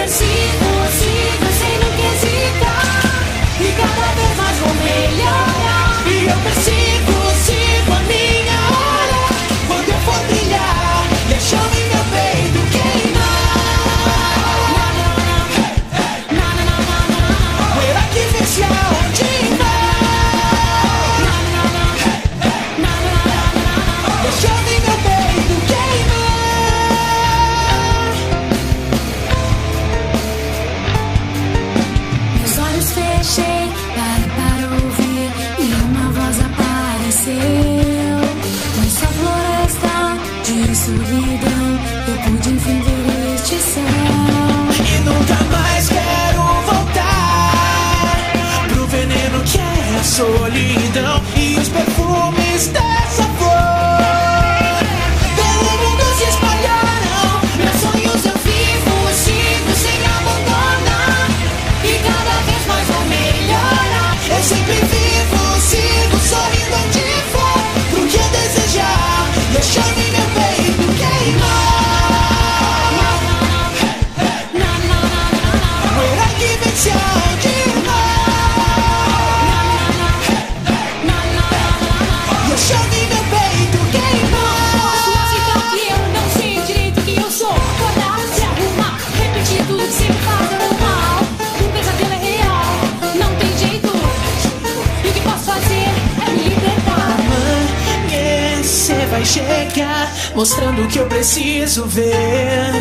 persigo, sigo sem nunca hesitar. E cada vez mais vou melhorar. E eu persigo, sigo a minha hora. Quando eu for brilhar, e a chama em meu peito queimar. Poeira que vence aonde vai. E a chama em meu peito queimar. Meus olhos fechei, parei para ouvir, e uma voz apareceu. Nessa floresta de solidão, eu pude enfim ver este céu. E nunca mais quero voltar pro veneno que é a solidão e os perfumes dessa flor. Pelo mundo se espalharam, meus sonhos eu vivo, sigo sem abandonar. E cada vez mais vou melhorar. Eu sempre vivo, sigo sorrindo onde for, pro que desejar, deixando em meu peito queimar. Poeira que vence aonde vai. E eu chamo em meu peito queimar. Posso aceitar que eu não sei direito quem eu sou. Acordar, se arrumar, repetir tudo que sempre fazendo mal. O pesadelo é real, não tem jeito. E o que posso fazer é me libertar. Amanhecer vai chegar, mostrando o que eu preciso ver.